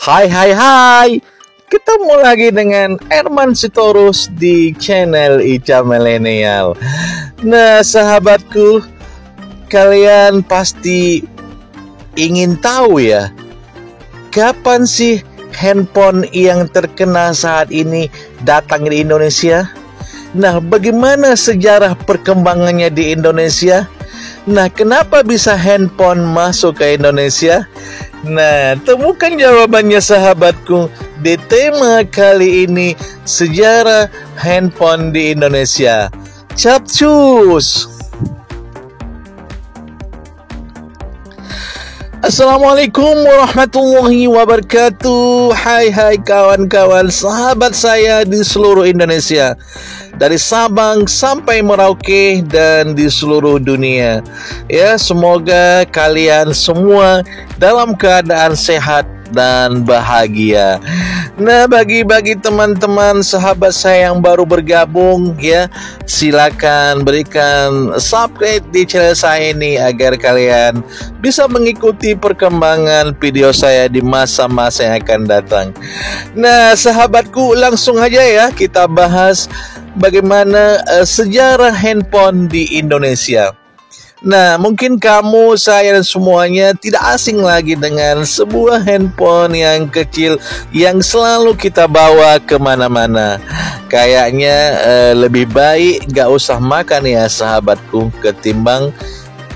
Hai hai hai, ketemu lagi dengan Herman Sitorus di channel Ica Milenial. Nah sahabatku, kalian pasti ingin tahu ya, kapan sih handphone yang terkenal saat ini datang di Indonesia? Nah, bagaimana sejarah perkembangannya di Indonesia? Nah, kenapa bisa handphone masuk ke Indonesia? Nah, temukan jawabannya sahabatku di tema kali ini, sejarah handphone di Indonesia. Capcus! Assalamualaikum warahmatullahi wabarakatuh. Hai kawan-kawan, sahabat saya di seluruh Indonesia, dari Sabang sampai Merauke dan di seluruh dunia. Ya, semoga kalian semua dalam keadaan sehat dan bahagia. Nah, bagi teman-teman sahabat saya yang baru bergabung ya, silakan berikan subscribe di channel saya ini agar kalian bisa mengikuti perkembangan video saya di masa-masa yang akan datang. Nah, sahabatku, langsung aja ya kita bahas bagaimana sejarah handphone di Indonesia. Nah, mungkin kamu, saya, dan semuanya tidak asing lagi dengan sebuah handphone yang kecil yang selalu kita bawa kemana-mana. Kayaknya lebih baik gak usah makan ya sahabatku, ketimbang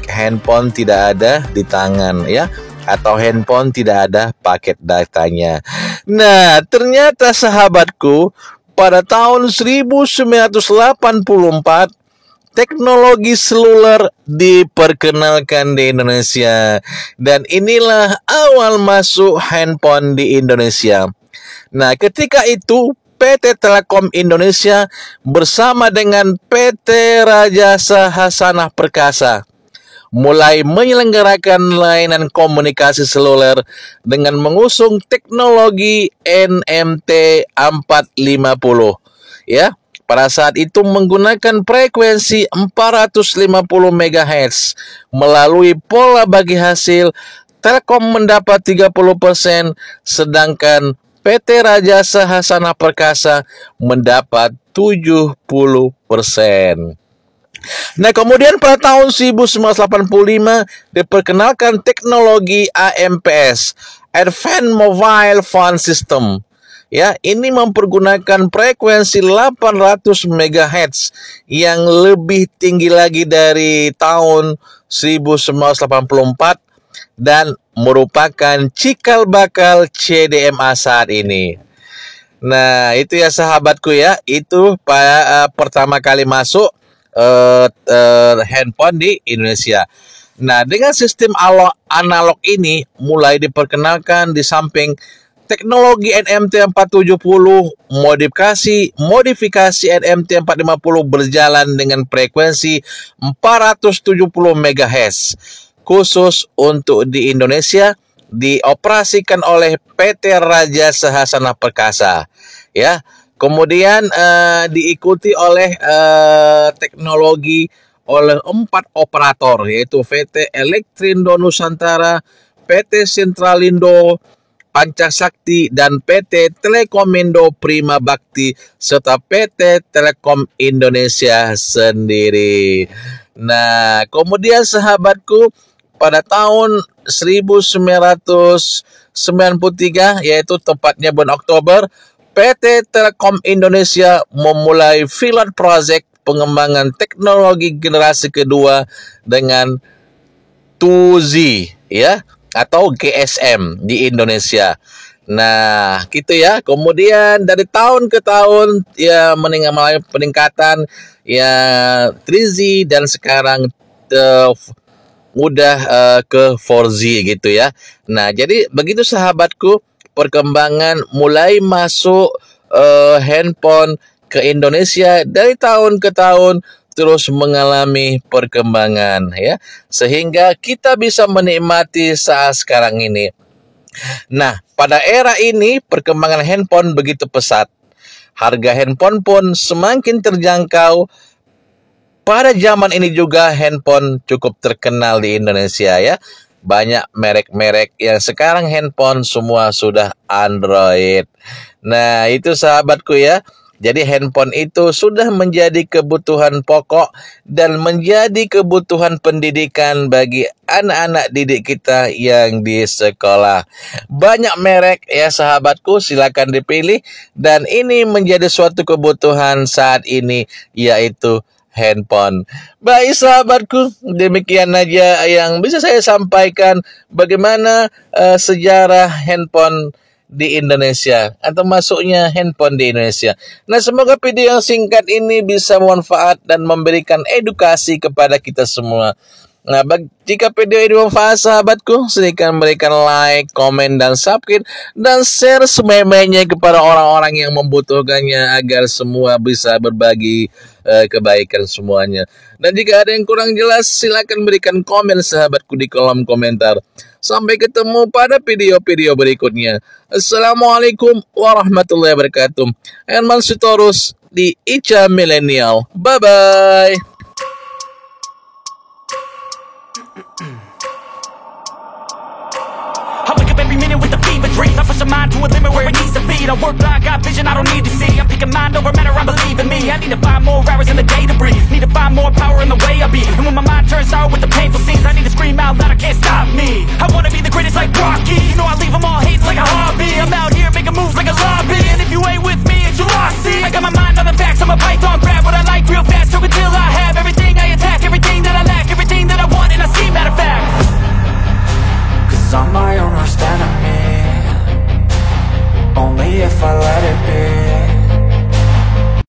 handphone tidak ada di tangan ya, atau handphone tidak ada paket datanya. Nah, ternyata sahabatku, pada tahun 1984 teknologi seluler diperkenalkan di Indonesia, dan inilah awal masuk handphone di Indonesia. Nah, ketika itu PT Telekom Indonesia bersama dengan PT Rajasa Hasanah Perkasa mulai menyelenggarakan layanan komunikasi seluler dengan mengusung teknologi NMT 450 ya. Pada saat itu menggunakan frekuensi 450 MHz. Melalui pola bagi hasil, Telkom mendapat 30%, sedangkan PT Rajasa Hasanah Perkasa mendapat 70%. Nah, kemudian pada tahun 1985 diperkenalkan teknologi AMPS, Advanced Mobile Phone System. Ya, ini mempergunakan frekuensi 800 MHz yang lebih tinggi lagi dari tahun 1984 dan merupakan cikal bakal CDMA saat ini. Nah, itu ya sahabatku ya, itu pertama kali masuk handphone di Indonesia. Nah, dengan sistem analog ini mulai diperkenalkan di samping teknologi NMT 470, modifikasi NMT 450 berjalan dengan frekuensi 470 MHz. Khusus untuk di Indonesia dioperasikan oleh PT Rajasa Hasanah Perkasa. Ya, kemudian diikuti oleh teknologi oleh 4 operator, yaitu PT Elektrindo Nusantara, PT Sintralindo, Pancasakti, dan PT Telekomindo Prima Bakti, serta PT Telekom Indonesia sendiri. Nah, kemudian sahabatku, pada tahun 1993, yaitu tepatnya bulan Oktober, PT Telekom Indonesia memulai pilot project pengembangan teknologi generasi kedua dengan 2G ya, atau GSM di Indonesia. Nah, gitu ya. Kemudian dari tahun ke tahun ya mengalami peningkatan ya 3G, dan sekarang udah ke 4G gitu ya. Nah, jadi begitu sahabatku perkembangan mulai masuk handphone ke Indonesia dari tahun ke tahun, terus mengalami perkembangan ya, sehingga kita bisa menikmati saat sekarang ini. Nah, pada era ini perkembangan handphone begitu pesat. Harga handphone pun semakin terjangkau. Pada zaman ini juga handphone cukup terkenal di Indonesia ya. banyak merek-merek yang sekarang handphone semua sudah Android. Nah, itu sahabatku ya. Jadi handphone itu sudah menjadi kebutuhan pokok dan menjadi kebutuhan pendidikan bagi anak-anak didik kita yang di sekolah. Banyak merek ya sahabatku, silakan dipilih, dan ini menjadi suatu kebutuhan saat ini, yaitu handphone. Baik sahabatku, demikian aja yang bisa saya sampaikan bagaimana sejarah handphone di Indonesia atau masuknya handphone di Indonesia. Nah, semoga video yang singkat ini bisa bermanfaat dan memberikan edukasi kepada kita semua. Nah, jika video ini bermanfaat sahabatku, silakan berikan like, komen, dan subscribe, dan share sebanyak-banyaknya kepada orang-orang yang membutuhkannya agar semua bisa berbagi kebaikan semuanya. Dan jika ada yang kurang jelas, silakan berikan komen sahabatku di kolom komentar. Sampai ketemu pada video-video berikutnya. Assalamualaikum warahmatullahi wabarakatuh. Herman Sitorus di Ica Millennial. Bye-bye. I wake up every minute with the fever dreams. I push my mind to a limit where it needs to be. I work blind, got vision I don't need to see. I'm picking mind over matter, I believe in me. I need to find more hours in the day to